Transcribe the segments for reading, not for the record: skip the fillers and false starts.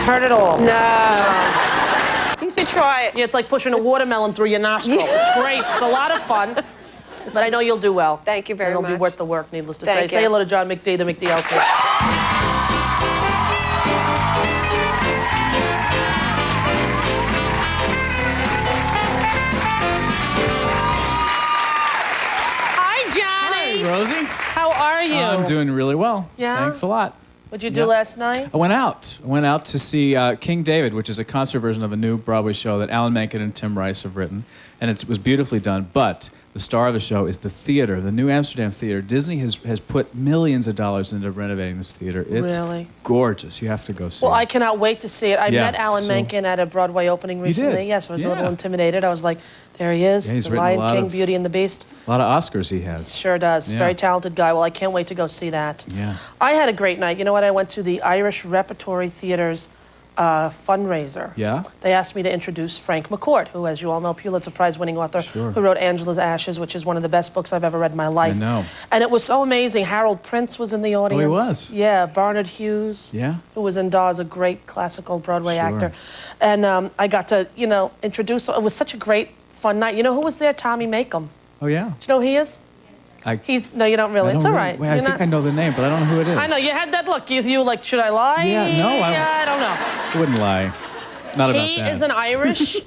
hurt at all. No. You should try it. Yeah, it's like pushing a watermelon through your nostril. It's great. It's a lot of fun. But I know you'll do well. Thank you very much. It'll be worth the work, needless to Thank say. you. Say hello to John McD, the McDLT. Hey, Rosie. How are you? I'm doing really well. Yeah? Thanks a lot. What'd you do last night? I went out to see King David, which is a concert version of a new Broadway show that Alan Menken and Tim Rice have written. And it was beautifully done. But the star of the show is the theater, the New Amsterdam Theater. Disney has put millions of dollars into renovating this theater. It's gorgeous. You have to go see it. Well, I cannot wait to see it. I met Alan Menken at a Broadway opening recently. You did? Yes, I was a little intimidated. I was like, there he is, he's the written Lion King, Beauty and the Beast. A lot of Oscars he has. Sure does. Very talented guy. Well, I can't wait to go see that. Yeah. I had a great night. You know what? I went to the Irish Repertory Theater's fundraiser. Yeah? They asked me to introduce Frank McCourt, who, as you all know, Pulitzer Prize-winning author, who wrote Angela's Ashes, which is one of the best books I've ever read in my life. I know. And it was so amazing. Harold Prince was in the audience. Oh, he was? Yeah, Barnard Hughes, who was in Dawes, a great classical Broadway actor. And I got to, you know, introduce, it was such a great, fun night. You know who was there? Tommy Makem. Oh, yeah? Do you know who he is? No, you don't really. It's all right. Wait, I think I know the name, but I don't know who it is. I know, you had that look. You like, should I lie? Yeah, no, I don't know. I wouldn't lie. Not about that. He is an Irish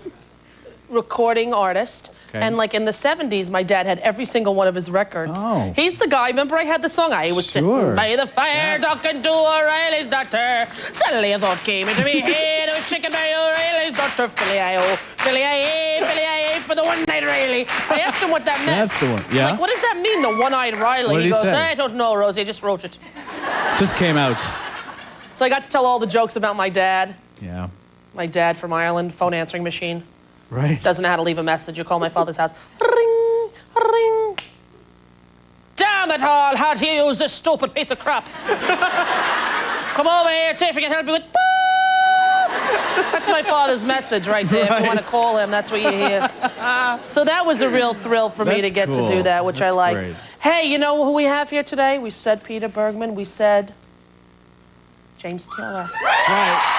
recording artist. Okay. And like in the 70s, my dad had every single one of his records. Oh. He's the guy, remember I had the song? I was sitting by the fire talking to O'Reilly's daughter. Suddenly a thought came into me head. I was shaken by O'Reilly's daughter. Philly-I-O, Philly-I-A for the one-eyed Riley. I asked him what that meant. That's the one, yeah. Like, what does that mean, the one-eyed Riley? What did he goes, say? I don't know, Rosie, I just wrote it. Just came out. So I got to tell all the jokes about my dad. Yeah. My dad from Ireland, phone answering machine. Right. Doesn't know how to leave a message. You call my father's house. Ring, ring. Damn it all, how do you use this stupid piece of crap? Come over here, see if you can help me with... That's my father's message right there. If you want to call him, that's what you hear. So that was a real thrill for me to get to do that, which I like. Great. Hey, you know who we have here today? We said Peter Bergman. We said James Taylor. That's right.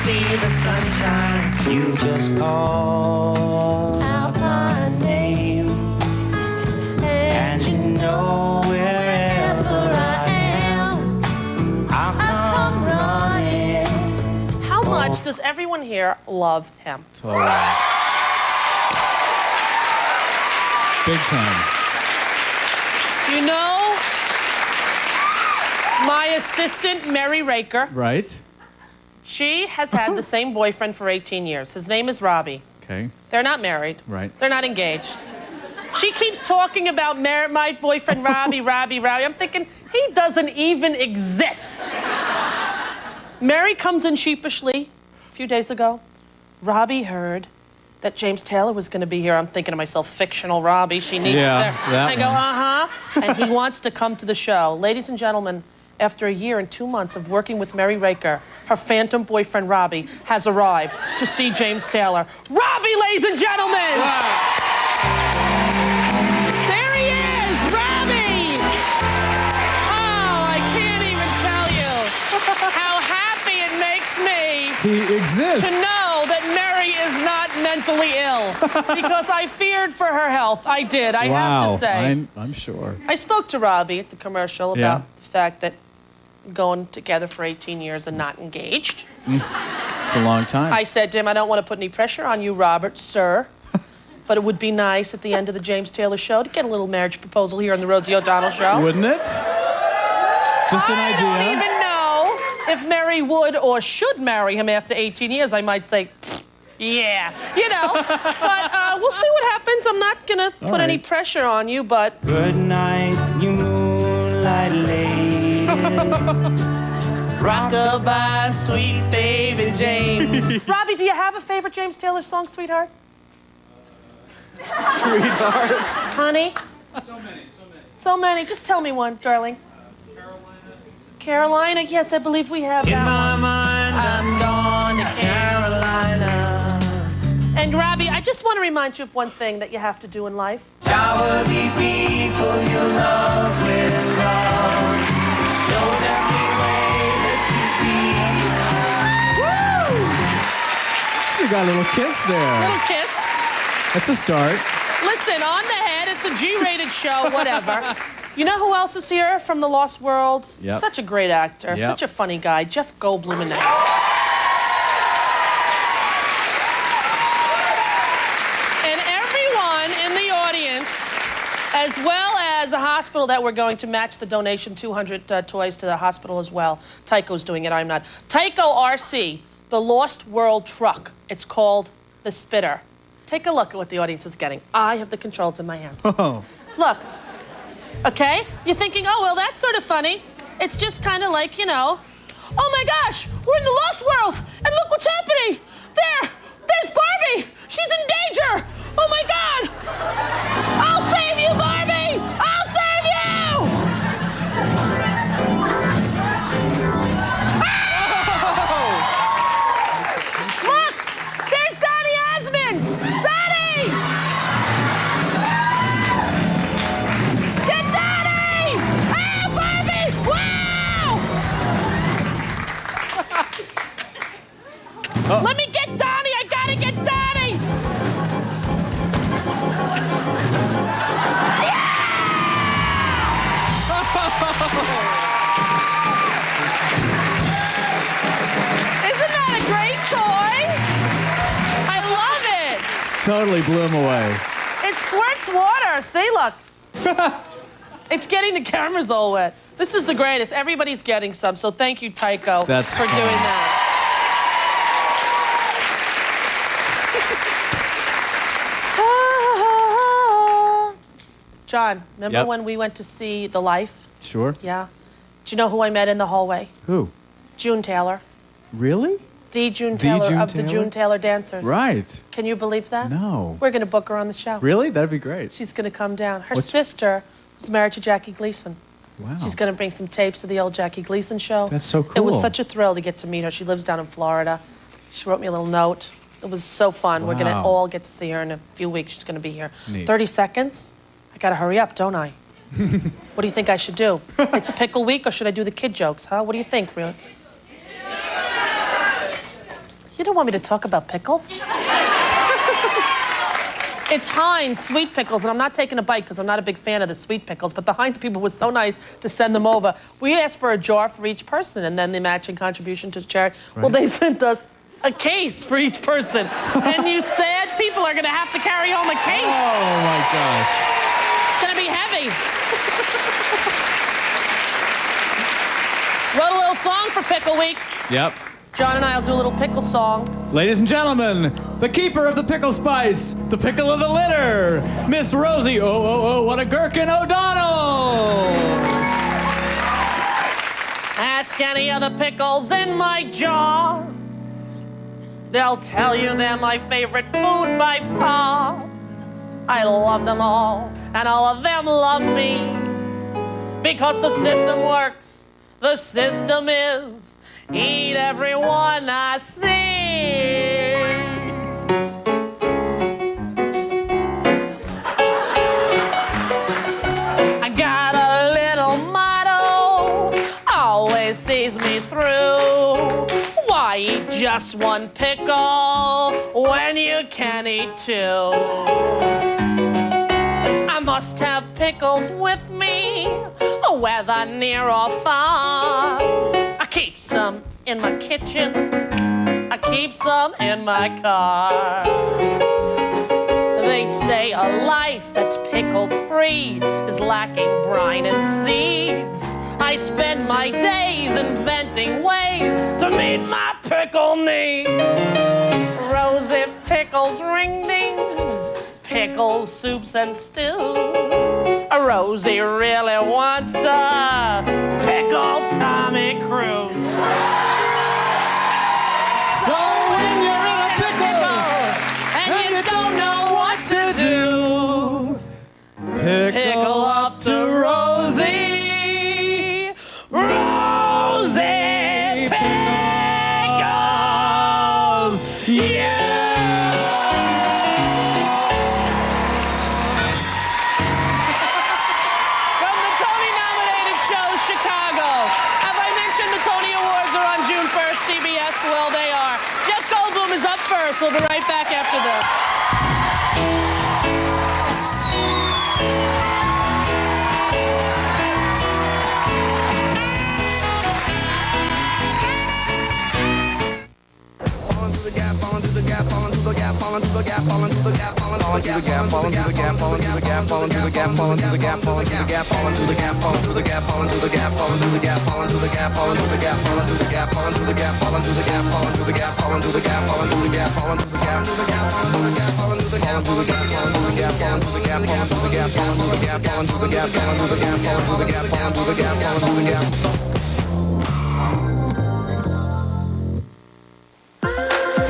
See the sunshine, you just call out my name, and you know wherever I am, I'll come running. How much does everyone here love him? Totally. Big time. You know, my assistant, Mary Raker. Right. She has had the same boyfriend for 18 years. His name is Robbie. Okay. They're not married. Right. They're not engaged. She keeps talking about my boyfriend, Robbie. I'm thinking, he doesn't even exist. Mary comes in sheepishly a few days ago. Robbie heard that James Taylor was going to be here. I'm thinking to myself, fictional Robbie. She needs I go, uh-huh. And he wants to come to the show. Ladies and gentlemen, after a year and 2 months of working with Mary Raker, her phantom boyfriend, Robbie, has arrived to see James Taylor. Robbie, ladies and gentlemen! Wow. There he is, Robbie! Oh, I can't even tell you how happy it makes me He exists. to know that Mary is not mentally ill, because I feared for her health. I did, I have to say. I'm sure. I spoke to Robbie at the commercial about the fact that going together for 18 years and not engaged. It's a long time. I said to him, I don't want to put any pressure on you, Robert, sir, but it would be nice at the end of the James Taylor show to get a little marriage proposal here on the Rosie O'Donnell show. Wouldn't it? Just an idea. I don't even know if Mary would or should marry him after 18 years. I might say, yeah, you know, but we'll see what happens. I'm not going to put any pressure on you, but... Good night, you moonlight ladies. Rockabye, sweet baby James. Robbie, do you have a favorite James Taylor song, sweetheart? Sweetheart. Honey? So many. So many. Just tell me one, darling. Carolina? Yes, I believe we have In that my one. mind, I'm gone to Carolina. And Robbie, I just want want to remind you of one thing that you have to do in life. Shower the people you love with love. Show them the way that you You got a little kiss there. Little kiss. That's a start. Listen, on the head, it's a G-rated show, whatever. You know who else is here from The Lost World? Yep. Such a great actor, Yep. such a funny guy, Jeff Goldblum. And everyone in the audience, as well as a hospital that we're going to match the donation, 200 toys to the hospital as well. Tycho's doing it, I'm not. Tycho RC, The Lost World truck. It's called The Spitter. Take a look at what the audience is getting. I have the controls in my hand. Oh. Look. Okay? You're thinking, oh, well, that's sort of funny. It's just kind of like, you know, oh my gosh, we're in the Lost World, and look what's happening. There's Barbie. She's in danger. Oh my God. I'll save you, Barbie. I'll save you. Look, there's Donny Osmond. Donny. Get Donny. Ah, Barbie. Wow. Let me get Donnie! I gotta get Donnie! Isn't that a great toy? I love it! Totally blew him away. It squirts water. See, look. It's getting the cameras all wet. This is the greatest. Everybody's getting some, so thank you, Tycho, That's for fun. doing that. John, remember Yep. when we went to see The Life? Sure. Yeah. Do you know who I met in the hallway? Who? June Taylor. Really? The June The Taylor June of the Taylor? June Taylor Dancers. Right. Can you believe that? No. We're going to book her on the show. Really? That'd be great. She's going to come down. Her What's- sister was married to Jackie Gleason. Wow. She's going to bring some tapes of the old Jackie Gleason show. That's so It was cool. such a thrill to get to meet her. She lives down in Florida. She wrote me a little note. It was so fun. We're going to Wow. all get to see her in a few weeks. She's going to be here. Neat. 30 seconds? I got to hurry up, don't I? What do you think I should do? It's pickle week, or should I do the kid jokes, huh? What do you think, really? You don't want me to talk about pickles? It's Heinz sweet pickles, and I'm not taking a bite because I'm not a big fan of the sweet pickles, but the Heinz people were so nice to send them over. We asked for a jar for each person and then the matching contribution to charity. Right. Well, they sent us a case for each person. And you sad people are going to have to carry home a case. Oh, my gosh. It's going to be heavy. Wrote a little song for Pickle Week. Yep. John and I will do a little pickle song. Ladies and gentlemen, the keeper of the pickle spice, the pickle of the litter, Miss Rosie, oh, what a gherkin O'Donnell! Ask any of the pickles in my jar. They'll tell you they're my favorite food by far. I love them all, and all of them love me. Because the system works, the system is, eat everyone I see. I got a little motto, always sees me through. Why eat just one pickle when you can eat two? I must have pickles with me, whether near or far. I keep some in my kitchen, I keep some in my car. They say a life that's pickle-free is lacking brine and seeds. I spend my days inventing ways to meet my pickle needs. Rosy pickles, ring dings, pickles, soups, and stews. Rosie really wants to pickle Tommy Cruise. So when you're in a pickle and you don't know what to do, pickle up to Rosie. Rosie pickles. Yeah. is up first. We'll be right back after this.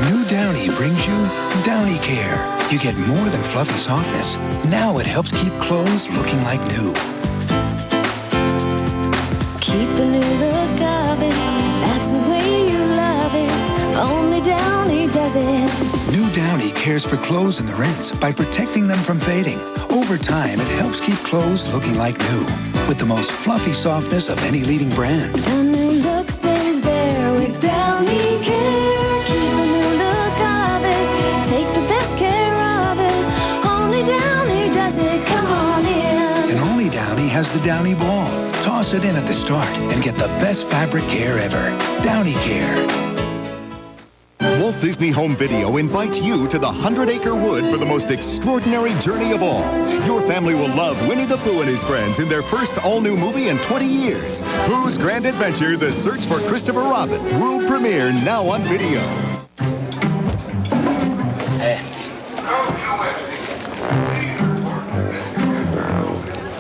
New Downy brings you Downy Care. You get more than fluffy softness. Now it helps keep clothes looking like new. Keep the new look of it. That's the way you love it. Only Downy does it. New Downy cares for clothes and the rinse by protecting them from fading. Over time, it helps keep clothes looking like new. With the most fluffy softness of any leading brand. The new look stays there with Downy Care. Keep the new look of it. Take the best care of it. Only Downy does it. Come on in. And only Downy has the Downy Ball. Toss it in at the start and get the best fabric care ever. Downy Care. Walt Disney Home Video invites you to the 100-acre wood for the most extraordinary journey of all. Your family will love Winnie the Pooh and his friends in their first all-new movie in 20 years. Pooh's Grand Adventure, The Search for Christopher Robin. World premiere now on video.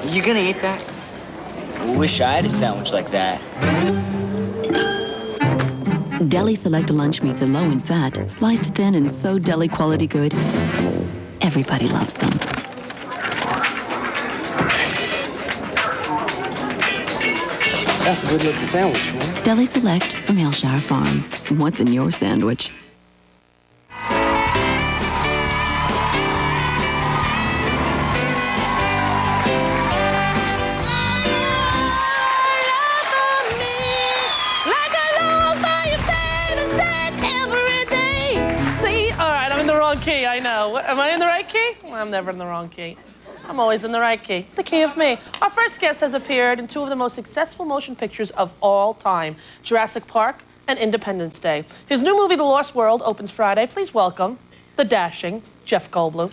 You gonna eat that? Wish I had a sandwich like that. Deli Select lunch meats are low in fat, sliced thin and so deli quality good. Everybody loves them. That's a good looking sandwich, man. Deli Select from Hillshire Farm. What's in your sandwich? Key, I know. Am I in the right key? Well, I'm never in the wrong key. I'm always in the right key. The key of me. Our first guest has appeared in two of the most successful motion pictures of all time, Jurassic Park and Independence Day. His new movie, The Lost World, opens Friday. Please welcome the dashing Jeff Goldblum.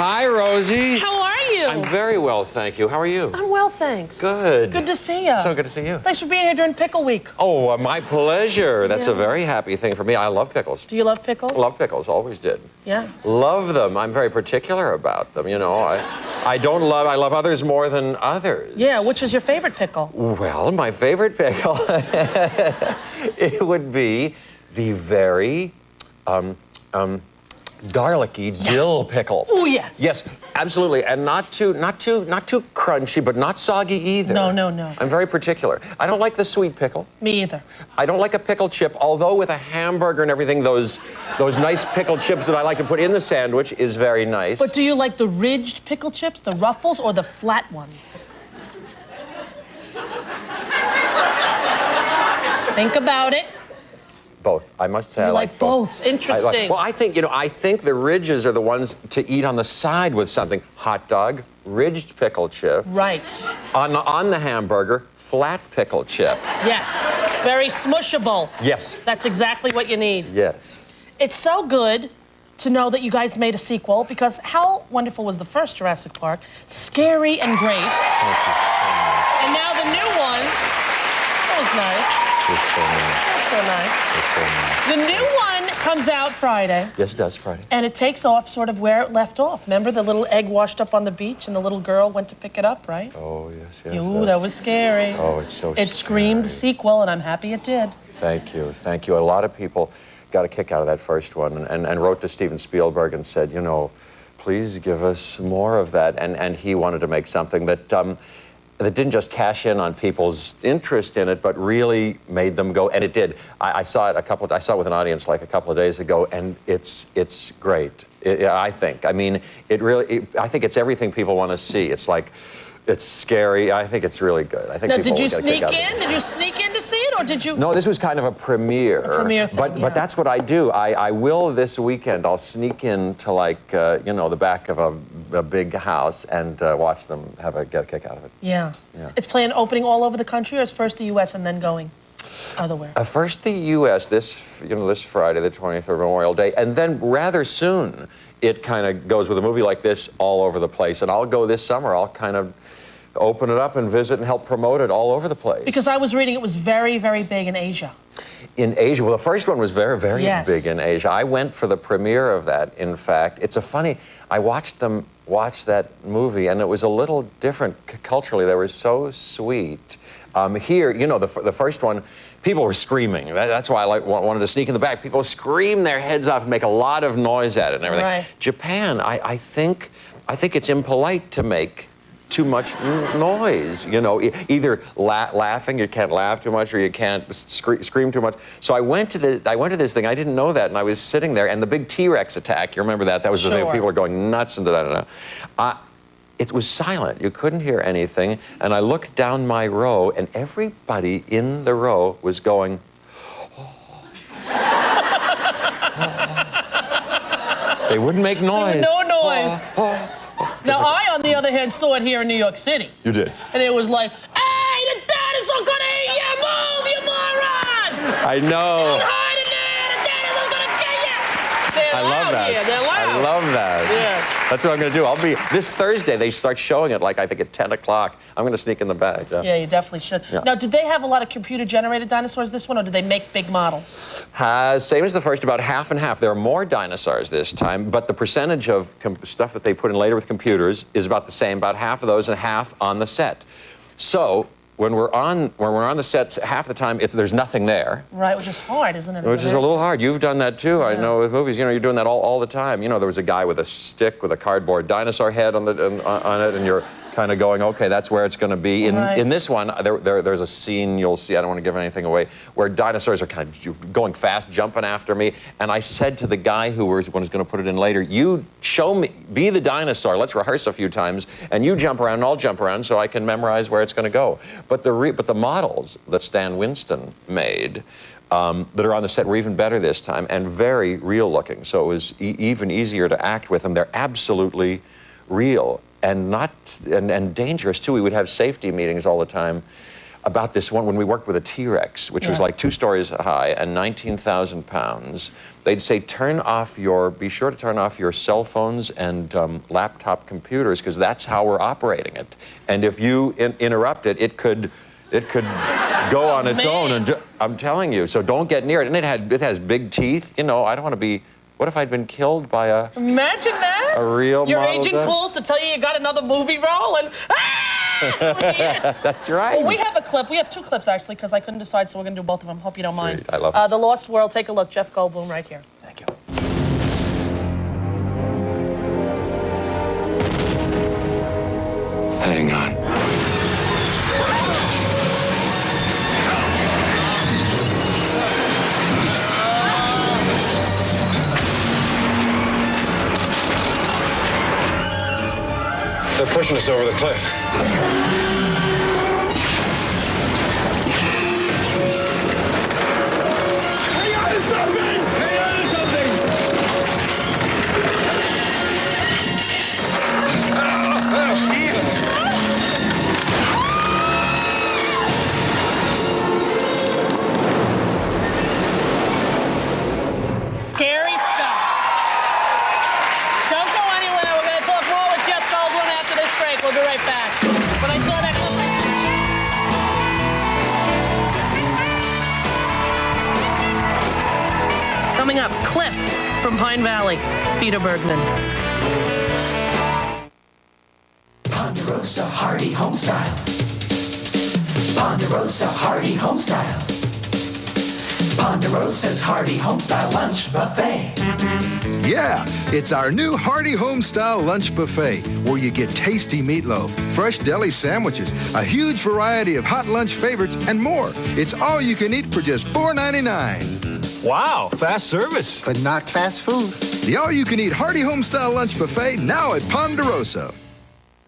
Hi, Rosie. How are you? I'm very well, thank you. How are you? I'm well, thanks. Good. Good to see you. So good to see you. Thanks for being here during Pickle Week. Oh, my pleasure. That's Yeah. a very happy thing for me. I love pickles. Do you love pickles? Love pickles, always did. Yeah. Love them. I'm very particular about them, you know. I love others more than others. Yeah, which is your favorite pickle? Well, my favorite pickle, it would be the very, garlicky dill pickle. Oh yes. Yes, absolutely, and not too crunchy, but not soggy either. No, no, no. I'm very particular. I don't like the sweet pickle. Me either. I don't like a pickle chip, although with a hamburger and everything, those nice pickle chips that I like to put in the sandwich is very nice. But do you like the ridged pickle chips, the ruffles, or the flat ones? Think about it. Both, I must say. You I like both. Interesting. Well, I think the ridges are the ones to eat on the side with something. Hot dog, ridged pickle chip. Right. On the hamburger, flat pickle chip. Yes. Very smushable. Yes. That's exactly what you need. Yes. It's so good to know that you guys made a sequel, because how wonderful was the first Jurassic Park? Scary and great. Thank you so much. And now the new one, that was nice. It's so nice. That's so nice. It's so nice. The new one comes out Friday. Yes, it does, Friday. And it takes off sort of where it left off. Remember the little egg washed up on the beach and the little girl went to pick it up, right? Oh, yes. Ooh, that was scary. Oh, it's so It screamed scary. sequel, and I'm happy it did. Thank you. Thank you. A lot of people got a kick out of that first one and wrote to Steven Spielberg and said, you know, please give us more of that. And he wanted to make something that that didn't just cash in on people's interest in it, but really made them go. And it did. I saw it I saw it with an audience like a couple of days ago, and it's great. I think. I mean, I think it's everything people want to see. It's like, it's scary. I think it's really good. I think. Now, people did you will get a kick sneak out of it. in? Did you sneak in to see it, or did you? No, this was kind of a premiere. A premiere thing, But that's what I do. I will this weekend. I'll sneak into like the back of a big house and watch them get a kick out of it. Yeah. Yeah. It's planned opening all over the country, or is first the U.S. and then going otherwhere? First the U.S. this Friday, the 20th of Memorial Day, and then rather soon it kind of goes with a movie like this all over the place. And I'll go this summer. I'll kind of open it up and visit and help promote it all over the place. Because I was reading it was very, very big in Asia. In Asia, well, the first one was very, very Yes. big in Asia. I went for the premiere of that, in fact. I watched them watch that movie, and it was a little different culturally. They were so sweet. Here, the first one, people were screaming. That's why I wanted to sneak in the back. People scream their heads off and make a lot of noise at it and everything. Right. Japan, I think it's impolite to make too much noise, either laughing, you can't laugh too much, or you can't scream too much. So I went to this thing, I didn't know that, and I was sitting there, and the big T-Rex attack, you remember that? That was the thing, people were going nuts and da-da-da. It was silent, you couldn't hear anything, and I looked down my row, and everybody in the row was going, They wouldn't make noise. No noise. Now, I, on the other hand, saw it here in New York City. You did. And it was like, hey, the dinosaur gonna eat you! Move, you moron! I know. Don't hide in there! The dinosaur's gonna kill you! They're I love loud that. here. They're loud. I love that. Yeah. That's what I'm going to do. This Thursday, they start showing it, like, I think at 10 o'clock. I'm going to sneak in the back. Yeah, you definitely should. Yeah. Now, did they have a lot of computer-generated dinosaurs, this one, or did they make big models? Same as the first, about half and half. There are more dinosaurs this time, but the percentage of stuff that they put in later with computers is about the same, about half of those and half on the set. So when we're on the sets, half the time there's nothing there. Right, which is hard, isn't it? Which is a little hard. You've done that too. I know with movies. You're doing that all the time. There was a guy with a stick with a cardboard dinosaur head on it, and you're kind of going, okay, that's where it's going to be. In this one, there's a scene you'll see. I don't want to give anything away, where dinosaurs are kind of going fast, jumping after me. And I said to the guy who was going to put it in later, "You show me, be the dinosaur. Let's rehearse a few times, and you jump around, and I'll jump around, so I can memorize where it's going to go." But the models that Stan Winston made, that are on the set, were even better this time and very real looking. So it was even easier to act with them. They're absolutely real. And and dangerous too. We would have safety meetings all the time about this one when we worked with a T-Rex, which was like 2 stories high and 19,000 pounds. They'd say, be sure to turn off your cell phones and laptop computers, because that's how we're operating it. And if you interrupt it, it could go on its own. And I'm telling you, so don't get near it. And it has big teeth. I don't want to be. What if I'd been killed by a... Imagine that. A real Your model agent calls to tell you got another movie role, and... That's right. Well, we have a clip. We have 2 clips, actually, because I couldn't decide, so we're going to do both of them. Hope you don't mind. I love it. The Lost World. Take a look. Jeff Goldblum right here. Thank you. Hang on. They're pushing us over the cliff. Hang on to something! Hang on to something! Scary stuff. Don't go anywhere. We're going to talk more with Jeff Goldblum after this break. We'll be right back. When I saw that clip, coming up, Cliff from Pine Valley, Peter Bergman. Ponderosa Hardy Homestyle. Ponderosa Hardy Homestyle. Ponderosa's Hearty Homestyle Lunch Buffet. Yeah, it's our new Hearty Homestyle Lunch Buffet, where you get tasty meatloaf, fresh deli sandwiches, a huge variety of hot lunch favorites, and more. It's all you can eat for just $4.99. Wow, fast service. But not fast food. The all-you-can-eat Hearty Homestyle Lunch Buffet, now at Ponderosa.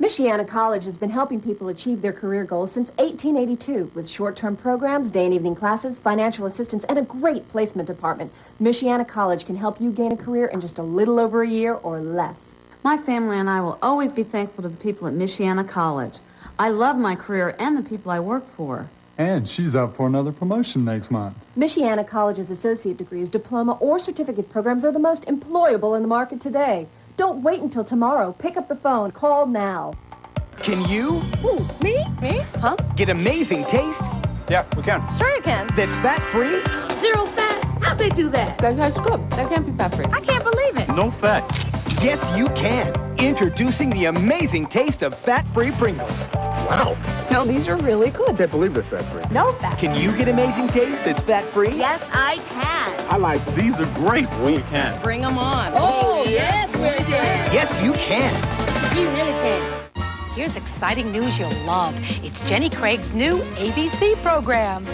Michiana College has been helping people achieve their career goals since 1882 with short-term programs, day and evening classes, financial assistance, and a great placement department. Michiana College can help you gain a career in just a little over a year or less. My family and I will always be thankful to the people at Michiana College. I love my career and the people I work for. And she's up for another promotion next month. Michiana College's associate degrees, diploma, or certificate programs are the most employable in the market today. Don't wait until tomorrow. Pick up the phone. Call now. Can you? Who, me? Me? Huh? Get amazing taste? Yeah, we can. Sure you can. That's fat-free? Zero fat? How'd they do that? That's good. That can't be fat-free. I can't believe it. No fat. Yes, you can. Introducing the amazing taste of fat-free Pringles. Wow. No, these are really good. I can't believe they're fat-free. No fat. Can you get amazing taste that's fat-free? Yes, I can. I like these are great. We can. Bring them on. Oh, yes, we can. Yes, you can. We really can. Here's exciting news you'll love. It's Jenny Craig's new ABC program.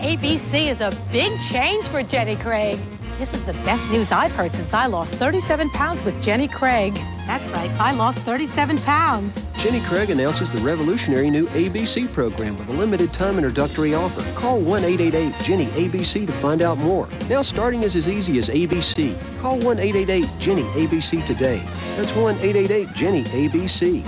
ABC is a big change for Jenny Craig. This is the best news I've heard since I lost 37 pounds with Jenny Craig. That's right, I lost 37 pounds. Jenny Craig announces the revolutionary new ABC program with a limited time introductory offer. Call 1-888-JENNY-ABC to find out more. Now starting is as easy as ABC. Call 1-888-JENNY-ABC today. That's 1-888-JENNY-ABC.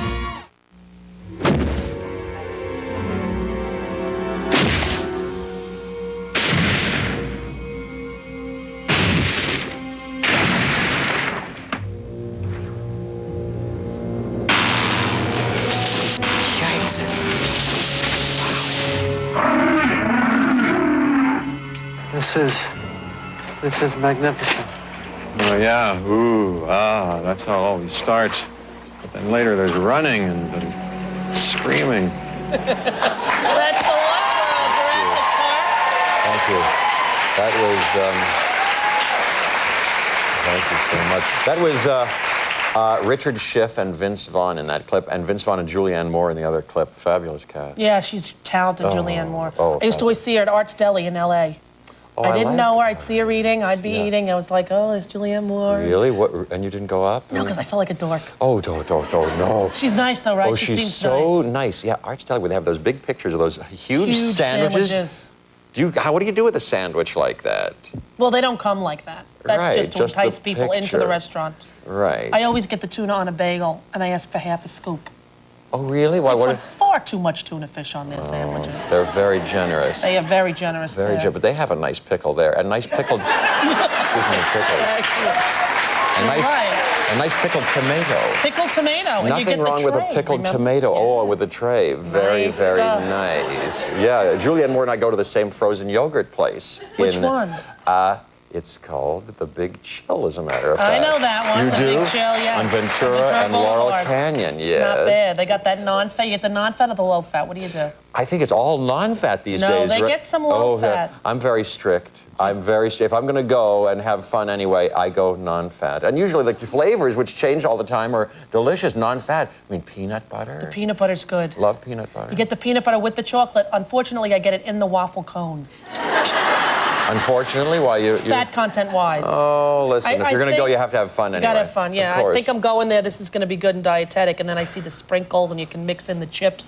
This is magnificent. Oh, yeah. Ooh, that's how it always starts. But then later there's running and screaming. That's the Lost World, Jurassic Park. Thank you. That was, thank you so much. That was Richard Schiff and Vince Vaughn in that clip, and Vince Vaughn and Julianne Moore in the other clip. Fabulous cast. Yeah, she's talented, Julianne Moore. Oh, I used to always see her at Arts Deli in L.A. I didn't know her. I'd see her eating. I'd be eating. I was like, oh, there's Julianne Moore. Really? What? And you didn't go up? No, because I felt like a dork. Oh, no. She's nice, though, right? Oh, She she's seems so nice. nice. Yeah, Arts Deli would have those big pictures of those huge sandwiches. What do you do with a sandwich like that? Well, they don't come like that. That's Right, just to just the entice people into the picture. restaurant. Right. I always get the tuna on a bagel, and I ask for half a scoop. Oh, really? Why? They What? put far too much tuna fish on their sandwiches. They're very generous. They are very generous Very there. generous. But they have a nice pickle there. A nice pickled. Excuse me, pickles. A nice pickled tomato. Pickled tomato. And you Nothing get the wrong with a tray, pickled remember? tomato. Oh, with a tray. Very, Nice very stuff. nice. Yeah, Julianne Moore and I go to the same frozen yogurt place. Which one? It's called The Big Chill, as a matter of fact. I know that one. You The do? Big Chill, yeah. On Ventura and Laurel Boulevard. Canyon, yes. It's not bad. They got that non-fat. You get the non-fat or the low-fat? What do you do? I think it's all non-fat these No, days. they right? get some low-fat. Yeah. I'm very strict. If I'm going to go and have fun anyway, I go non-fat. And usually the flavors, which change all the time, are delicious. Non-fat. I mean, peanut butter. The peanut butter's good. Love peanut butter. You get the peanut butter with the chocolate. Unfortunately, I get it in the waffle cone. Unfortunately, why you... Fat content-wise. Oh, listen, if you're going to go, you have to have fun You anyway. gotta have fun, yeah. Of course. I think I'm going there. This is going to be good and dietetic, and then I see the sprinkles, and you can mix in the chips.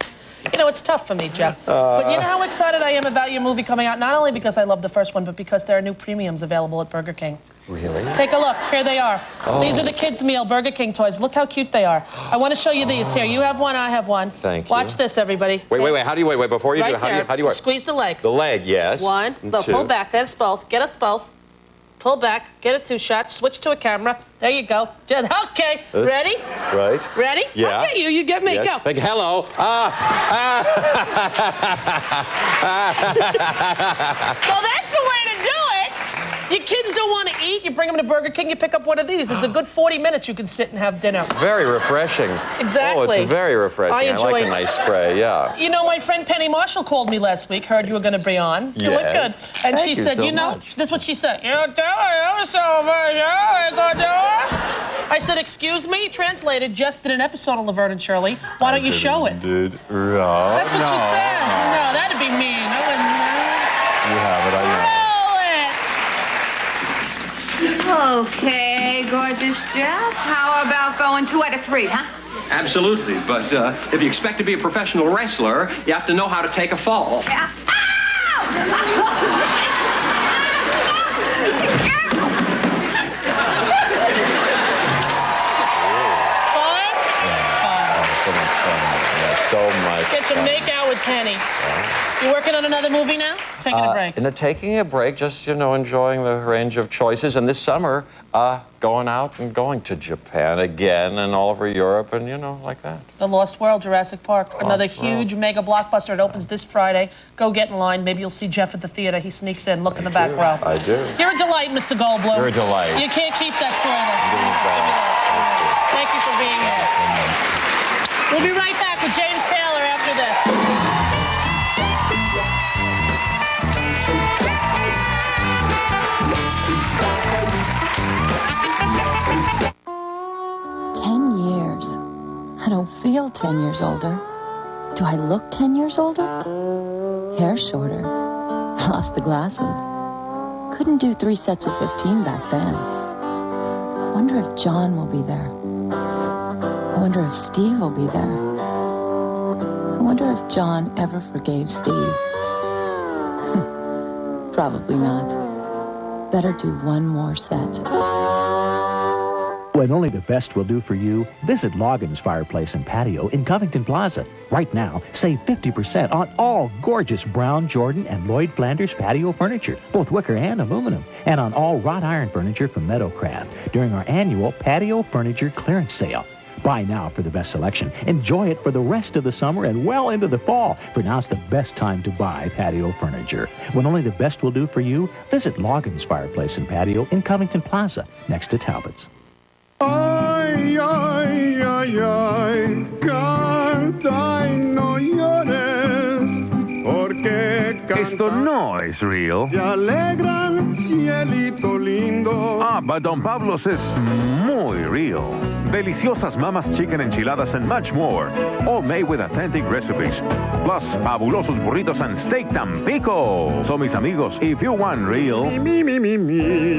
You know, it's tough for me, Jeff. But you know how excited I am about your movie coming out, not only because I love the first one, but because there are new premiums available at Burger King. Really? Take a look. Here they are. Oh. These are the kids' meal Burger King toys. Look how cute they are. I want to show you these. Here, you have one, I have one. Thank you. Watch this, everybody. Wait. How do you wait? Before you Right do it, there. how do you work? Squeeze the leg. The leg, yes. One. Look, Two. pull back. Get us both. Get us both. Pull back. Get a two-shot. Switch to a camera. There you go. Okay. This- Ready? Right. Ready? Yeah. I'll get you. You get me. Yes. Go. Thank you. Hello. Well, that's the way to do it. Your kids don't want to eat, you bring them to Burger King, you pick up one of these. It's a good 40 minutes you can sit and have dinner. Very refreshing. Exactly. Oh, it's very refreshing. I enjoy like it. a nice spray, yeah. You know, my friend Penny Marshall called me last week, heard you were going to be on. You look good. And she said, you know, this is what she said. You're doing so very good. I said, excuse me? Translated, Jeff did an episode on Laverne and Shirley. Why don't you show it? That's what she said. No, that'd be mean. I wouldn't. You have it, I know. Okay, gorgeous Jeff. How about going 2 out of 3, huh? Absolutely, but if you expect to be a professional wrestler, you have to know how to take a fall. Yeah. So much Get to fun. make out with Penny. You working on another movie now? Taking a break. Taking a break, just, enjoying the range of choices. And this summer, going out and going to Japan again and all over Europe and, like that. The Lost World, Jurassic Park. Another huge mega blockbuster. It opens this Friday. Go get in line. Maybe you'll see Jeff at the theater. He sneaks in. Look in the back row. I do. You're a delight, Mr. Goldblum. You're a delight. You can't keep that toilet. Thank you for being here. We'll be right back with James Taylor after this. I don't feel 10 years older. Do I look 10 years older? Hair shorter. Lost the glasses. Couldn't do 3 sets of 15 back then. I wonder if John will be there. I wonder if Steve will be there. I wonder if John ever forgave Steve. Probably not. Better do one more set. When only the best will do for you, visit Logan's Fireplace and Patio in Covington Plaza. Right now, save 50% on all gorgeous Brown, Jordan, and Lloyd Flanders patio furniture, both wicker and aluminum, and on all wrought iron furniture from Meadowcraft during our annual Patio Furniture Clearance Sale. Buy now for the best selection. Enjoy it for the rest of the summer and well into the fall, for now's the best time to buy patio furniture. When only the best will do for you, visit Logan's Fireplace and Patio in Covington Plaza, next to Talbot's. Ay, ay, ay, ay, canta y no llores, porque Esto no es real. te alegran, cielito lindo. But Don Pablo's is muy real. Deliciosas mamas chicken enchiladas and much more. All made with authentic recipes. Plus, fabulosos burritos and steak Tampico. So, mis amigos, if you want real,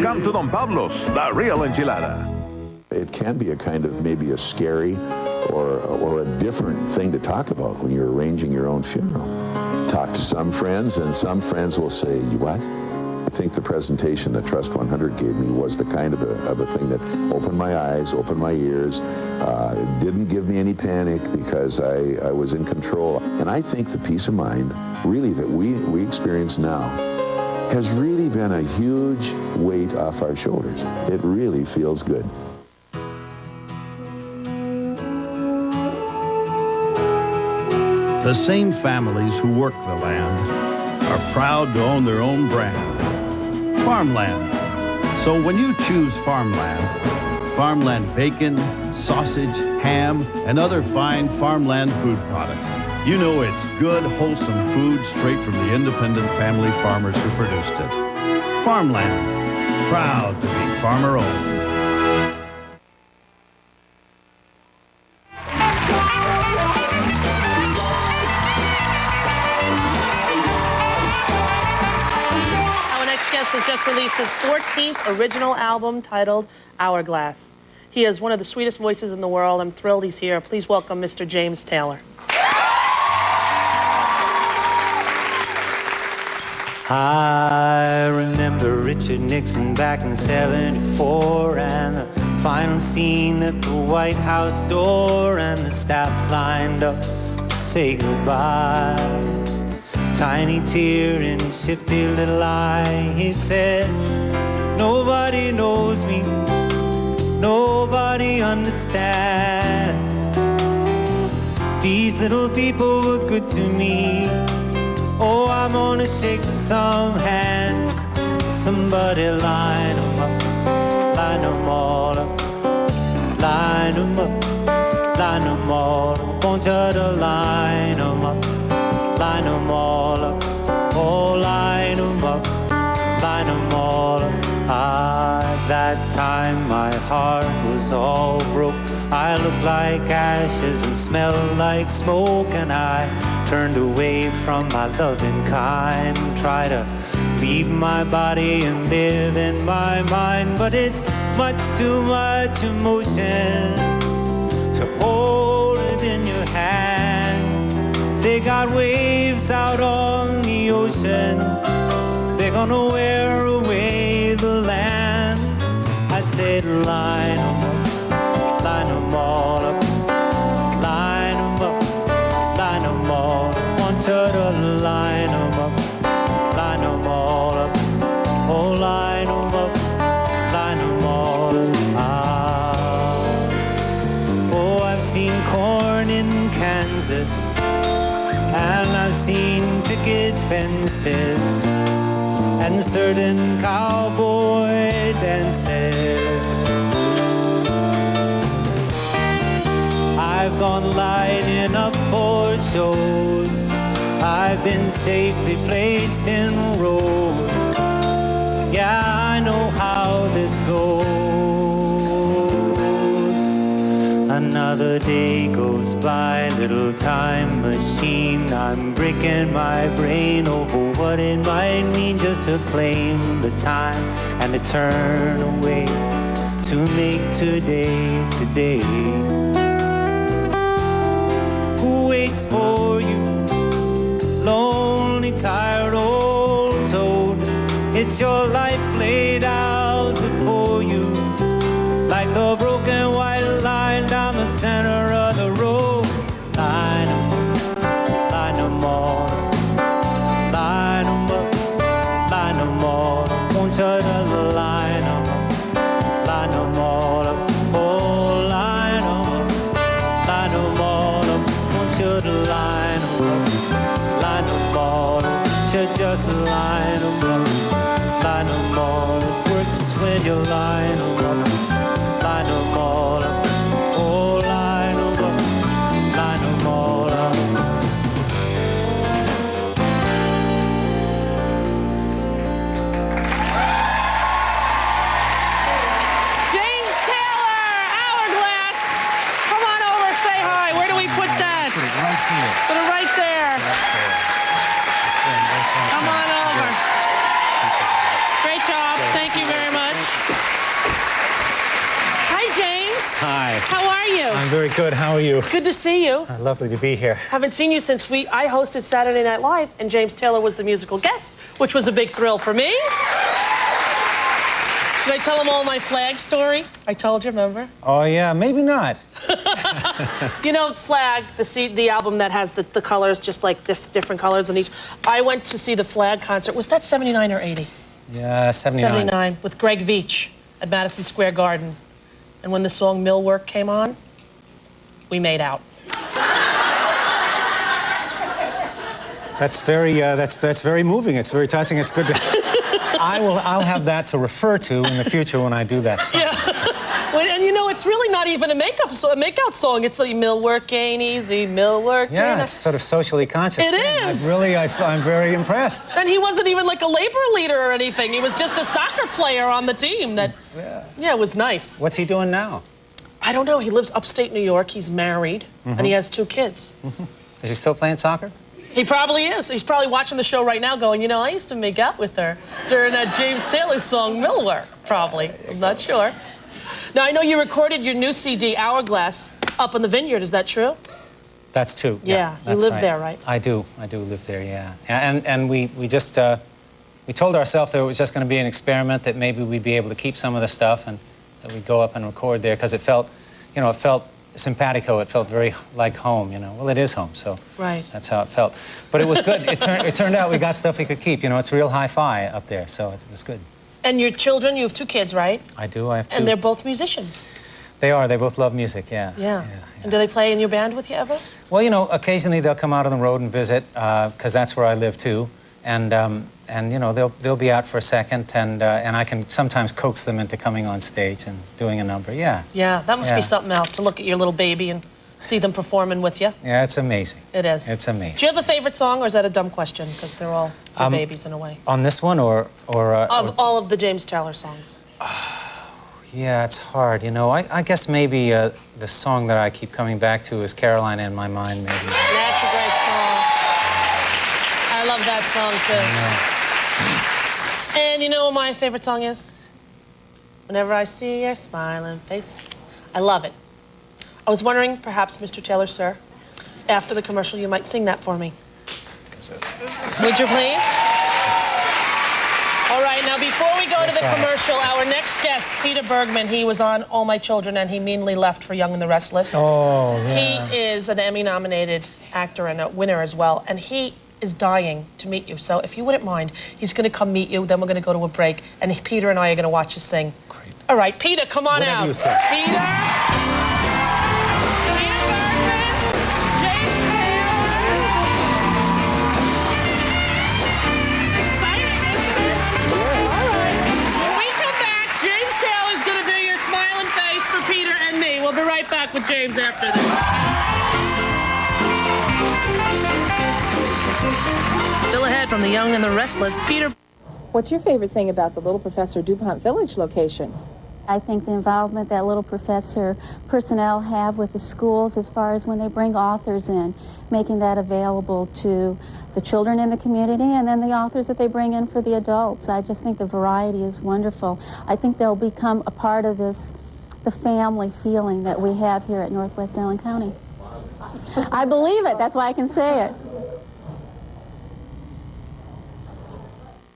come to Don Pablo's, the real enchilada. It can be a kind of maybe a scary or a different thing to talk about when you're arranging your own funeral. Talk to some friends, and some friends will say, "You what?" I think the presentation that Trust 100 gave me was the kind of a thing that opened my eyes, opened my ears. It didn't give me any panic because I was in control. And I think the peace of mind, really, that we experience now has really been a huge weight off our shoulders. It really feels good. The same families who work the land are proud to own their own brand, farmland. So when you choose farmland bacon, sausage, ham, and other fine farmland food products, you know it's good, wholesome food straight from the independent family farmers who produced it. Farmland, proud to be farmer-owned. Has just released his 14th original album titled Hourglass. He is one of the sweetest voices in the world. I'm thrilled he's here. Please welcome Mr. James Taylor. I remember Richard Nixon back in '74 and the final scene at the White House door and the staff lined up to say goodbye. Tiny tear in his shifty little eye, he said, "Nobody knows me, nobody understands. These little people were good to me. Oh, I'm gonna shake some hands. Somebody line 'em up, line 'em all up, line 'em up, line 'em all up. Want you to line 'em up, line 'em all up, oh line 'em up, line 'em all up. At that time my heart was all broke. I looked like ashes and smelled like smoke, and I turned away from my loving kind. Try to leave my body and live in my mind, but it's much too much emotion to hold it in your hand. They got waves out on the ocean, they're gonna wear away the land. I said line 'em up, line 'em all up, line 'em up, line 'em all up. Want you to line 'em up, line 'em all up, oh line 'em up, line 'em all up. Oh, I've seen corn in Kansas, and I've seen picket fences and certain cowboy dances. I've gone lining up for shows, I've been safely placed in rows. Yeah, I know how this goes. Another day goes by, little time machine. I'm breaking my brain over what it might mean just to claim the time and to turn away to make today, today. Who waits for you? Lonely, tired old toad. It's your life laid out before you, like the broken white line down the center of the road. Line 'em up, line 'em all up, line 'em up, line 'em all up. Won't you to line 'em up, line 'em all up, oh line 'em up, line 'em all up. Won't you to line 'em up, line 'em all up. You just line 'em up, line 'em all up. Works when you line 'em up, line 'em all up, oh line 'em up, line 'em all up. James Taylor, Hourglass. Come on over, say hi. Where do we put that? Put it right here. Put it right there. Come on over. Great job. Thank you very much. Hi, James. Hi. How are you? I'm very good. How are you? Good to see you. Lovely to be here. Haven't seen you since I hosted Saturday Night Live, and James Taylor was the musical guest, which was a big thrill for me. Should I tell him all my Flag story? I told you, remember? Oh, yeah, maybe not. You know, Flag, the album that has the colors, just like different colors on each. I went to see the Flag concert. Was that 79 or 80? Yeah, 79. 79, with Greg Veach at Madison Square Garden. And when the song Millwork came on, we made out. That's very moving. It's very touching. It's good to... I'll have that to refer to in the future when I do that song. Yeah. And you know, it's really not even a makeout song. It's like millwork ain't easy, millwork. Yeah, it's sort of socially conscious. It is. I'm very impressed. And he wasn't even like a labor leader or anything. He was just a soccer player on the team. Yeah, it was nice. What's he doing now? I don't know. He lives upstate New York. He's married, and he has 2 kids. Is he still playing soccer? He probably is. He's probably watching the show right now going, you know, I used to make out with her during that James Taylor song, Millwork, probably. I'm not sure. Now, I know you recorded your new CD, Hourglass, up in the Vineyard. Is that true? That's true. Yeah, you that's live right. there, right? I do live there, yeah. And we just, we told ourselves that it was just going to be an experiment, that maybe we'd be able to keep some of the stuff and that we'd go up and record there, because it felt, you know, it felt simpatico. It felt very like home, you know. Well, it is home, so that's how it felt. But it was good. It turned out we got stuff we could keep. You know, it's real hi-fi up there, so it was good. And your children, you have 2 kids, right? I do. I have 2. And they're both musicians. They are. They both love music, yeah. Yeah. And do they play in your band with you ever? Well, you know, occasionally they'll come out on the road and visit, because that's where I live, too. and you know, they'll be out for a second, and I can sometimes coax them into coming on stage and doing a number. Yeah. Yeah, that must Yeah. be something else to look at your little baby and see them performing with you. Yeah, it's amazing. It is. It's amazing. Do you have a favorite song, or is that a dumb question? Because they're all your babies in a way. On this one, or Of all of the James Taylor songs. yeah, it's hard. You know, I guess maybe the song that I keep coming back to is "Caroline in My Mind." Maybe. That's a great song. I love that song too. And you know what my favorite song is? Whenever I see your smiling face. I love it. I was wondering, perhaps, Mr. Taylor, sir, after the commercial, you might sing that for me. Would you please? All right, now before we go to the commercial, our next guest, Peter Bergman, he was on All My Children, and he meanly left for Young and the Restless. Oh, yeah. He is an Emmy-nominated actor and a winner as well, and he is dying to meet you. So if you wouldn't mind, he's going to come meet you, then we're going to go to a break, and Peter and I are going to watch you sing. Great. All right, Peter, come on Whatever out. you say. Peter! We'll be right back with James after this. Still ahead from the Young and the Restless, Peter. What's your favorite thing about the Little Professor DuPont Village location? I think the involvement that Little Professor personnel have with the schools as far as when they bring authors in, making that available to the children in the community and then the authors that they bring in for the adults. I just think the variety is wonderful. I think they'll become a part of this, the family feeling that we have here at Northwest Allen County. I believe it. That's why I can say it.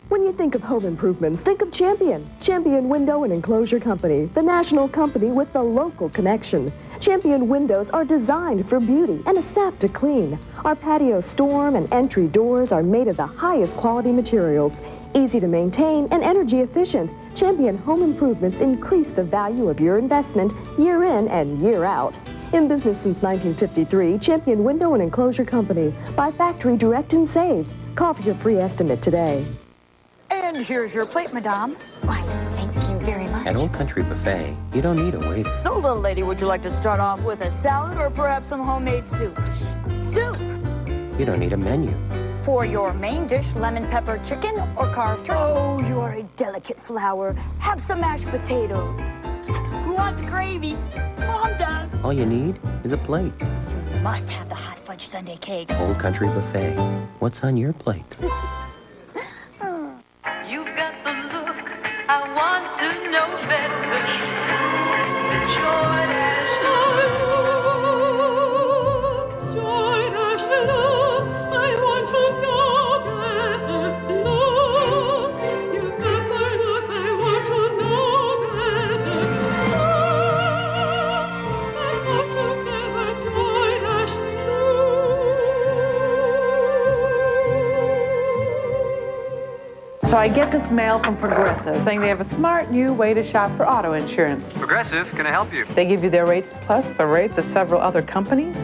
When you think of home improvements, think of Champion. Champion Window and Enclosure Company, the national company with the local connection. Champion windows are designed for beauty and a snap to clean. Our patio storm and entry doors are made of the highest quality materials. Easy to maintain and energy efficient, Champion Home Improvements increase the value of your investment year in and year out. In business since 1953, Champion Window and Enclosure Company. Buy factory direct and save. Call for your free estimate today. And here's your plate, madame. Why, thank you very much. At Old Country Buffet, you don't need a waiter. So, little lady, would you like to start off with a salad or perhaps some homemade soup? Soup! You don't need a menu. For your main dish, lemon pepper chicken or carved turkey? Oh, you are a delicate flower. Have some mashed potatoes. Who wants gravy? Mom does. All you need is a plate. You must have the hot fudge sundae cake. Old Country Buffet. What's on your plate? You've got the look I want to know better. The joy dash look, I want to know better. Look, you've got the look I want to know better. Look, let's all together joy dash So I get this mail from Progressive saying they have a smart new way to shop for auto insurance. Progressive, can I help you? They give you their rates plus the rates of several other companies.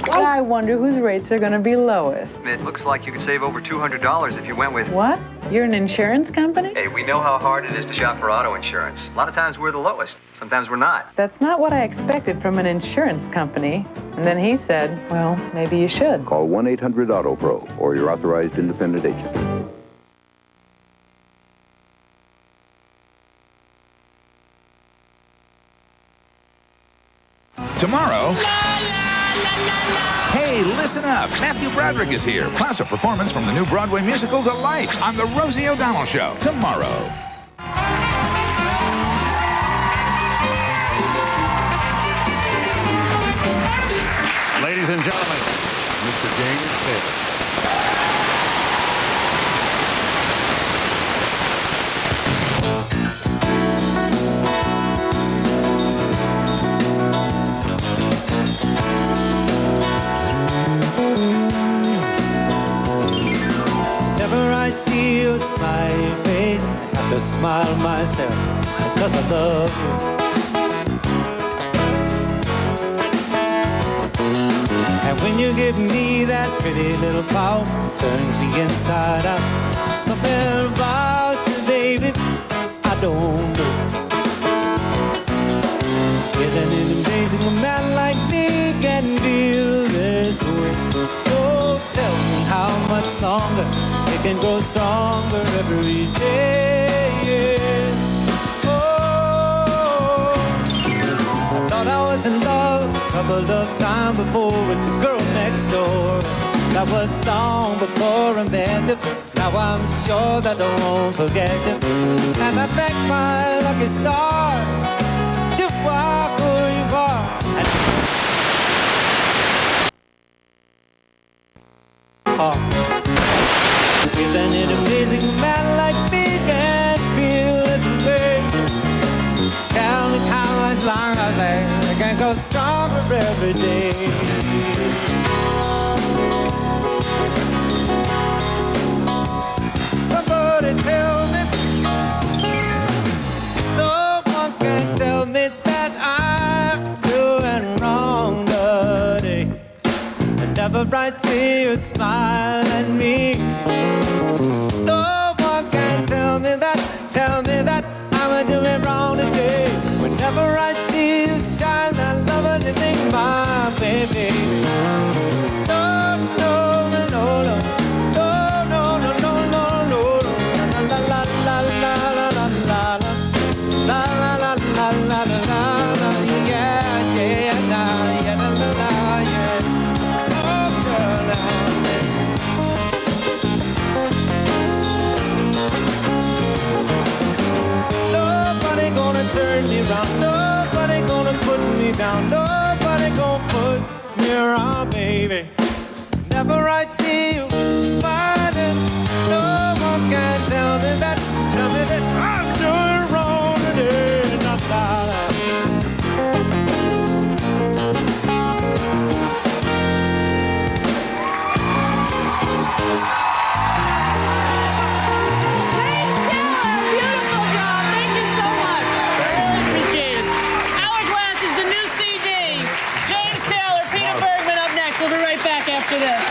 I wonder whose rates are going to be lowest. It looks like you could save over $200 if you went with... What? You're an insurance company? Hey, we know how hard it is to shop for auto insurance. A lot of times we're the lowest. Sometimes we're not. That's not what I expected from an insurance company. And then he said, well, maybe you should. Call 1-800-AUTO-PRO or your authorized independent agent. Tomorrow... Hey, listen up. Matthew Broderick is here, plus a performance from the new Broadway musical, The Life, on The Rosie O'Donnell Show, tomorrow. Ladies and gentlemen, Mr. James Taylor. Whenever I see your smiling face, I have to smile myself because I love you. And when you give me that pretty little pout, turns me inside out. Something about you, baby, I don't know. Isn't it amazing a man like me can feel this way? Oh, tell me how much longer it can grow stronger every day. Oh, I thought I was in love a couple of times before with the girl next door. That was long before I met you. Now I'm sure that I won't forget you. And I thank my lucky stars to walk where you are. Isn't it amazing a man like me can feel this way? Tell me how much longer they can go stronger every day. Somebody tell me, no one can tell me that I'm doing wrong today. Never bright see you smile at me. No one can tell me that I'm doing wrong today. Whenever I see you shine, I love anything, my baby. No, no, no, no, no, no, no, no, no, no, no, la la la la la la la la la la la la la la, yeah, yeah, yeah, yeah, la la la, yeah. Nobody gonna turn me round, nobody gonna put me down, nobody gonna push me around, baby. Whenever I see you smiling, no one can tell me that I'm doing wrong today. La, la, la. After this.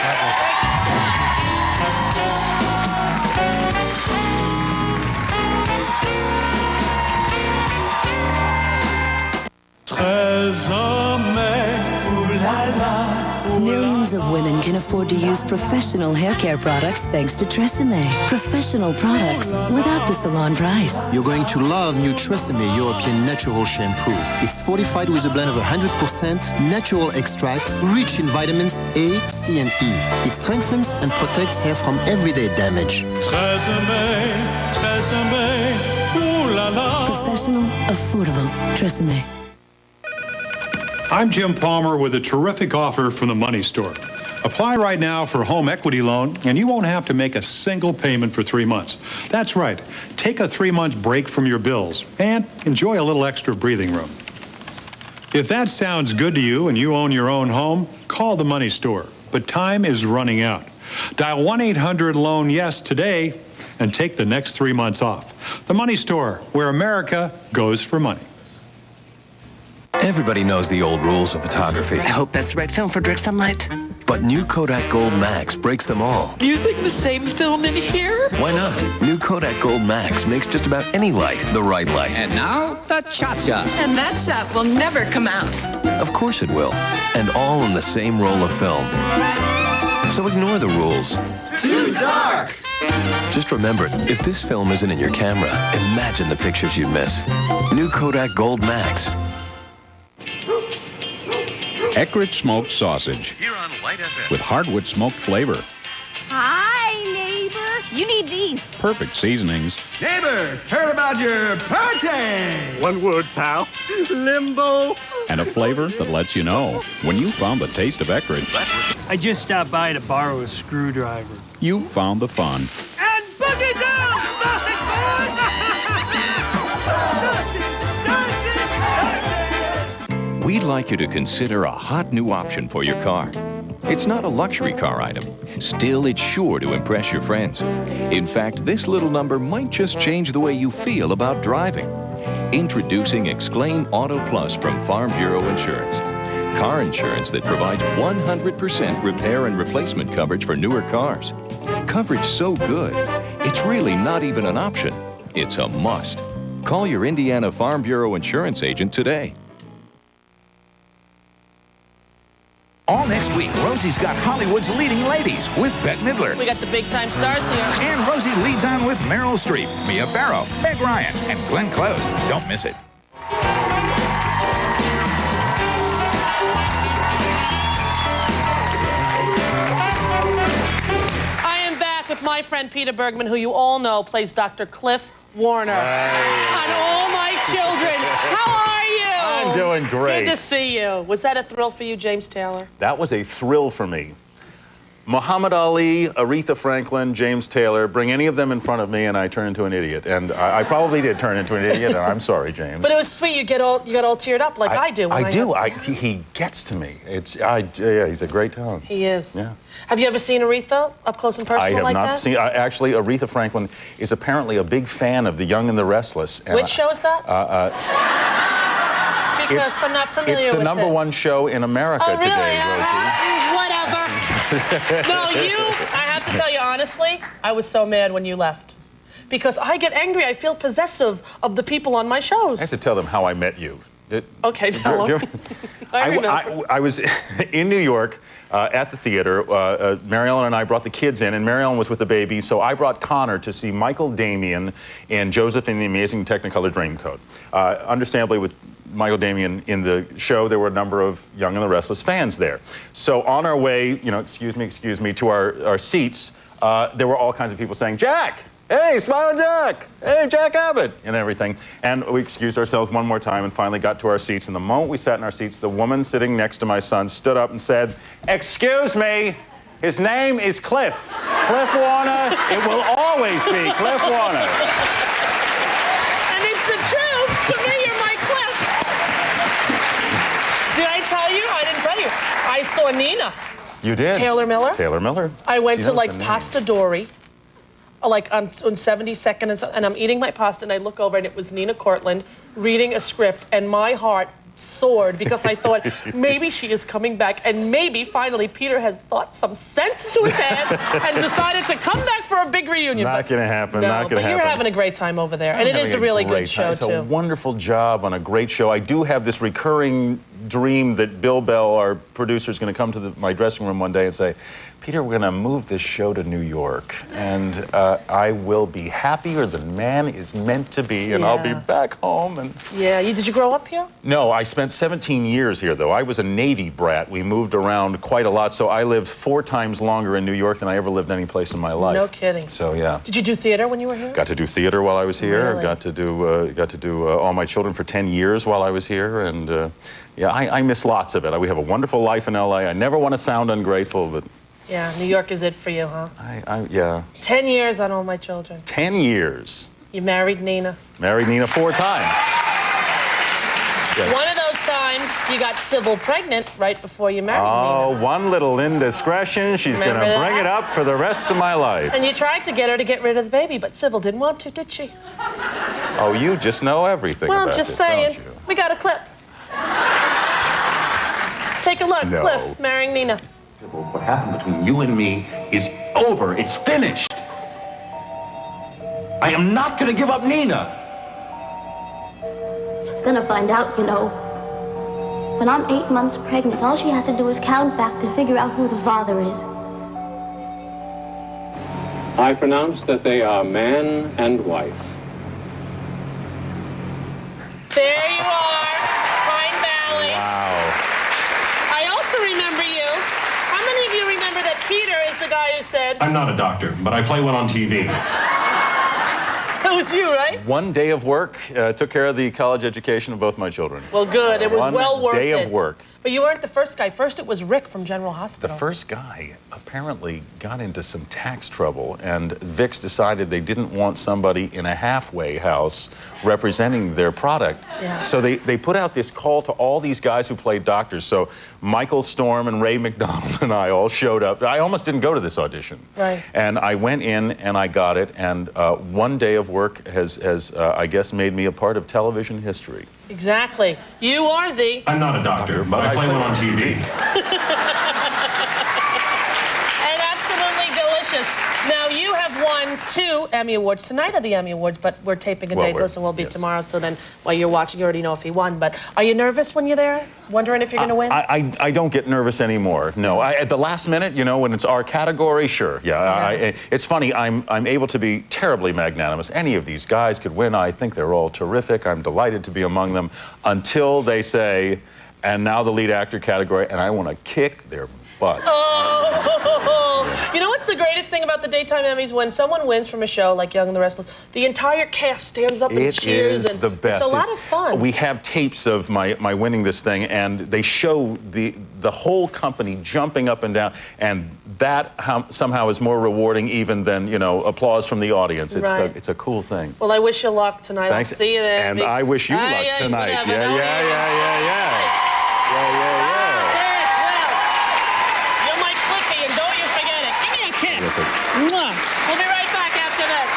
Millions of women can afford to use professional hair care products thanks to Tresemme. Professional products without the salon price. You're going to love new Tresemme European Natural Shampoo. It's fortified with a blend of 100% natural extracts rich in vitamins A, C, and E. It strengthens and protects hair from everyday damage. Tresemme, Tresemme, ooh la la. Professional, affordable Tresemme. I'm Jim Palmer with a terrific offer from the Money Store. Apply right now for a home equity loan, and you won't have to make a single payment for 3 months. That's right. Take a 3-month break from your bills and enjoy a little extra breathing room. If that sounds good to you and you own your own home, call the Money Store. But time is running out. Dial 1-800-LOAN-YES today and take the next 3 months off. The Money Store, where America goes for money. Everybody knows the old rules of photography. I hope that's the right film for direct sunlight. But new Kodak Gold Max breaks them all. Using the same film in here? Why not? New Kodak Gold Max makes just about any light the right light. And now, the cha-cha. And that shot will never come out. Of course it will. And all in the same roll of film. So ignore the rules. Too dark! Just remember, if this film isn't in your camera, imagine the pictures you'd miss. New Kodak Gold Max. Eckrich smoked sausage Here on Light FM. with hardwood smoked flavor, Hi, neighbor. You need these. perfect seasonings, Neighbor, heard about your party. One word, pal, limbo, and a flavor that lets you know when you found the taste of Eckrich, I just stopped by to borrow a screwdriver. you found the fun. And boogie down! We'd like you to consider a hot new option for your car. It's not a luxury car item. Still, it's sure to impress your friends. In fact, this little number might just change the way you feel about driving. Introducing Exclaim Auto Plus from Farm Bureau Insurance. car insurance that provides 100% repair and replacement coverage for newer cars. Coverage so good, it's really not even an option. It's a must. Call your Indiana Farm Bureau insurance agent today. All next week, Rosie's got Hollywood's leading ladies with Bette Midler. We got the big-time stars here. And Rosie leads on with Meryl Streep, Mia Farrow, Meg Ryan, and Glenn Close. Don't miss it. I am back with my friend Peter Bergman, who you all know plays Dr. Cliff Warner on All My Children. How are you? I'm doing great. Good to see you. Was that a thrill for you, James Taylor? That was a thrill for me. Muhammad Ali, Aretha Franklin, James Taylor, bring any of them in front of me and I turn into an idiot. And I probably did turn into an idiot, and I'm sorry, James. But it was sweet. You got all teared up like I do. He gets to me. Yeah, he's a great talent. He is. Yeah. Have you ever seen Aretha up close and personal like that? I have not seen. Actually, Aretha Franklin is apparently a big fan of The Young and the Restless. And Which show is that? Because I'm not familiar with it. It's the #1 show in America today, Rosie. Whatever. No, I have to tell you honestly, I was so mad when you left. Because I get angry, I feel possessive of the people on my shows. I have to tell them how I met you. Okay, tell them. I remember. I was in New York at the theater. Mary Ellen and I brought the kids in, and Mary Ellen was with the baby, so I brought Connor to see Michael Damian in Joseph and the Amazing Technicolor Dreamcoat. Understandably, with Michael Damian in the show, there were a number of Young and the Restless fans there. So on our way, excuse me, to our seats, there were all kinds of people saying, "Jack! Hey, Smiling Jack! Hey, Jack Abbott!" and everything. And we excused ourselves one more time and finally got to our seats. And the moment we sat in our seats, the woman sitting next to my son stood up and said, "Excuse me, his name is Cliff. Cliff Warner. It will always be Cliff Warner." And it's the truth. To me, you're my Cliff. Did I tell you? I didn't tell you. I saw Nina. You did? Taylor Miller. Taylor Miller. I went She to knows like the name. Pasta Dory, like on 72nd, and I'm eating my pasta, and I look over, and it was Nina Cortland reading a script, and my heart soared because I thought maybe she is coming back, and maybe finally Peter has thought some sense into his head and decided to come back for a big reunion. Not going to happen. No, not going to happen. But you're having a great time over there, and it is a really good show It's too. a wonderful job on a great show. I do have this recurring dream that Bill Bell, our producer, is going to come to my dressing room one day and say, "Peter, we're going to move this show to New York, and I will be happier than man is meant to be, and I'll be back home." And Yeah, did you grow up here? no, I spent 17 years here, though. I was a Navy brat. We moved around quite a lot, so I lived 4 times longer in New York than I ever lived any place in my life. No kidding. So yeah. Did you do theater when you were here? Got to do theater while I was here. Really? Got to do All My Children for 10 years while I was here, and yeah, I miss lots of it. We have a wonderful life in LA. I never want to sound ungrateful, but Yeah, New York is it for you, huh? yeah. 10 years on All My Children. 10 years. You married Nina. Married Nina 4 times. Yes. One of those times you got Sybil pregnant right before you married Oh, Nina. one little indiscretion. She's going to Remember bring that? it up for the rest of my life. And you tried to get her to get rid of the baby, but Sybil didn't want to, did she? Oh, you just know everything Well, about I'm just this, saying. don't you? We got a clip. Take a look. No. Cliff marrying Nina. What happened between you and me is over. It's finished. I am not going to give up Nina. She's gonna find out, you know. When I'm 8 months pregnant, all she has to do is count back to figure out who the father is. I pronounce that they are man and wife. There you are, Pine Valley. Wow. I also remember you. How many of you remember that Peter is the guy who said... I'm not a doctor, but I play one on TV. That was you, right? One day of work took care of the college education of both my children. Well, good. It was well worth it. One day of work. But you weren't the first guy. First, it was Rick from General The Hospital. first guy apparently got into some tax trouble, and Vicks decided they didn't want somebody in a halfway house representing their product. Yeah. So they put out this call to all these guys who played doctors. So Michael Storm and Ray McDonald and I all showed up. I almost didn't go to this audition. Right. And I went in and I got it, and one day of work York has I guess, made me a part of television history. Exactly. You are the... I'm not a doctor, but I play one on TV. And absolutely delicious. Now, you have won 2 Emmy Awards. Tonight are the Emmy Awards, but we're taping a dateless and we'll be tomorrow, so then while you're watching, you already know if he won. But are you nervous when you're there? Wondering if you're going to win? I don't get nervous anymore, no. At the last minute, you know, when it's our category, sure, yeah. It's funny, I'm able to be terribly magnanimous. Any of these guys could win. I think they're all terrific. I'm delighted to be among them until they say, and now the lead actor category, and I want to kick their butts. You know what's the greatest thing about the Daytime Emmys? When someone wins from a show like Young and the Restless, the entire cast stands up and cheers. It is the best. It's a lot of fun. We have tapes of my winning this thing, and they show the whole company jumping up and down, and that somehow is more rewarding even than, you know, applause from the audience. It's a cool thing. Well, I wish you luck tonight. Thanks. I'll see you there. And I wish you luck tonight. Yeah. We'll be right back after this.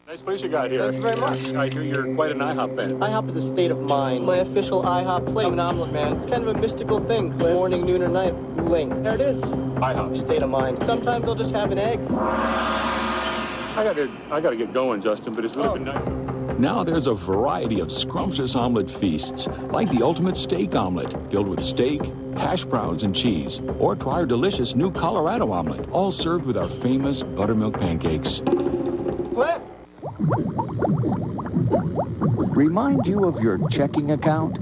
Nice place you got here. Thank you very much. I hear you're quite an IHOP fan. IHOP is a state of mind. My official IHOP plate. I'm an omelet man. It's kind of a mystical thing. Morning, noon, or night. Ling. There it is. IHOP. State of mind. Sometimes they'll just have an egg. I gotta get going, Justin, but it's really been nice. Now there's a variety of scrumptious omelet feasts, like the ultimate steak omelet, filled with steak, hash browns, and cheese. Or try our delicious new Colorado omelet, all served with our famous buttermilk pancakes. What? Remind you of your checking account?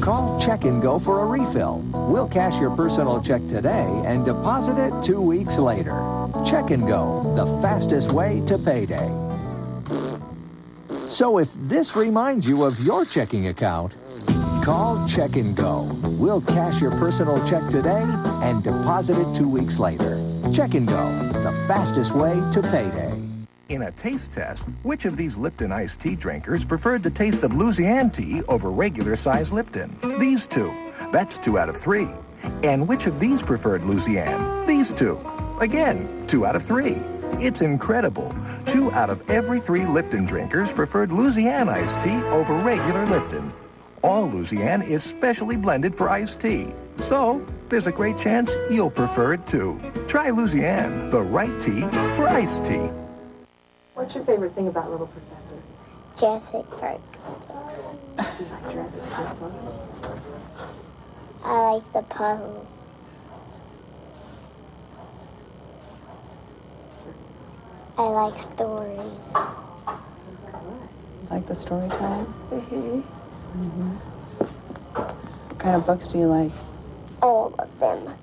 Call Check and Go for a refill. We'll cash your personal check today and deposit it 2 weeks later. Check and Go, the fastest way to payday. So if this reminds you of your checking account, call Check and Go. We'll cash your personal check today and deposit it 2 weeks later. Check and Go, the fastest way to payday. In a taste test, which of these Lipton iced tea drinkers preferred the taste of Louisiana tea over regular-sized Lipton? These 2. That's 2 out of 3. And which of these preferred Louisiana? These 2. Again, 2 out of 3. It's incredible. 2 out of every 3 Lipton drinkers preferred Louisiana iced tea over regular Lipton. All Louisiana is specially blended for iced tea. So, there's a great chance you'll prefer it too. Try Louisiana, the right tea for iced tea. What's your favorite thing about Little Professor? Jurassic Park. You like Jurassic Park books? I like the puzzles. I like stories. Like the storytelling? Mm-hmm. Mm-hmm. What kind of books do you like? All of them.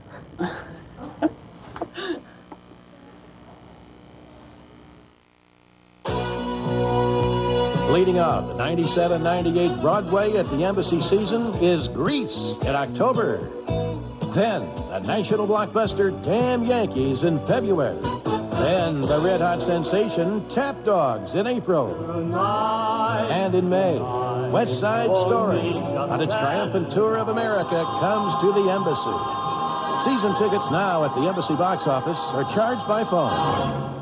Leading on the 97-98 Broadway at the Embassy season is Grease in October. Then the national blockbuster Damn Yankees in February. Then the red-hot sensation Tap Dogs in April. And in May, West Side Story on its triumphant tour of America comes to the Embassy. Season tickets now at the Embassy box office are charged by phone.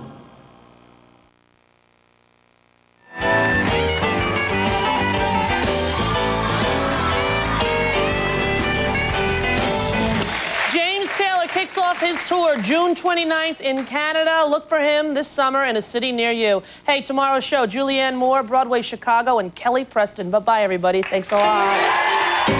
Kicks off his tour June 29th in Canada. Look for him this summer in a city near you. Hey, tomorrow's show, Julianne Moore, Broadway Chicago, and Kelly Preston. Bye-bye, everybody. Thanks a lot.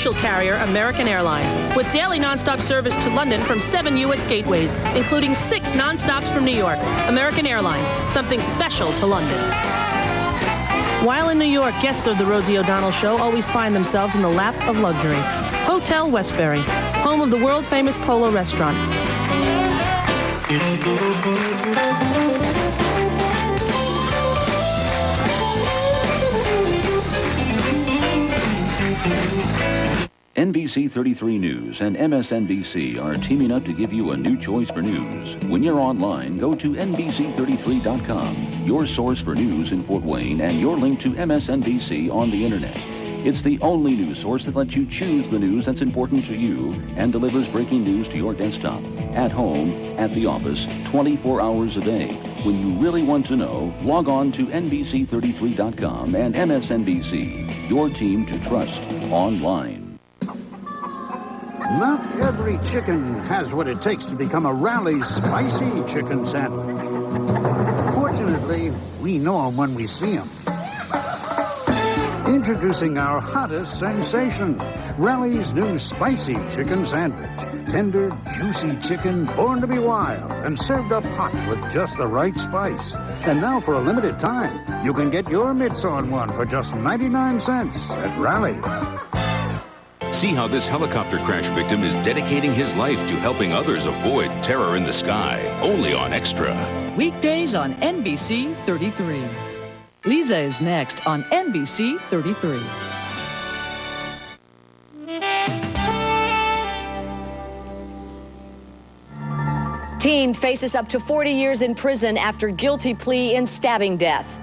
commercial carrier American Airlines, with daily nonstop service to London from 7 U.S. gateways, including 6 nonstops from New York. American Airlines, something special to London. While in New York, guests of the Rosie O'Donnell Show always find themselves in the lap of luxury. Hotel Westbury, home of the world-famous Polo restaurant. NBC 33 News and MSNBC are teaming up to give you a new choice for news. When you're online, go to NBC33.com, your source for news in Fort Wayne and your link to MSNBC on the internet. It's the only news source that lets you choose the news that's important to you and delivers breaking news to your desktop, at home, at the office, 24 hours a day. When you really want to know, log on to NBC33.com and MSNBC, your team to trust online. Not every chicken has what it takes to become a Rally spicy chicken sandwich. Fortunately, we know them when we see them. Introducing our hottest sensation, Rally's new spicy chicken sandwich. Tender, juicy chicken, born to be wild, and served up hot with just the right spice. And now for a limited time, you can get your mitts on one for just 99 cents at Rally's. See how this helicopter crash victim is dedicating his life to helping others avoid terror in the sky. Only on Extra. Weekdays on NBC 33. Lisa is next on NBC 33. Teen faces up to 40 years in prison after guilty plea in stabbing death.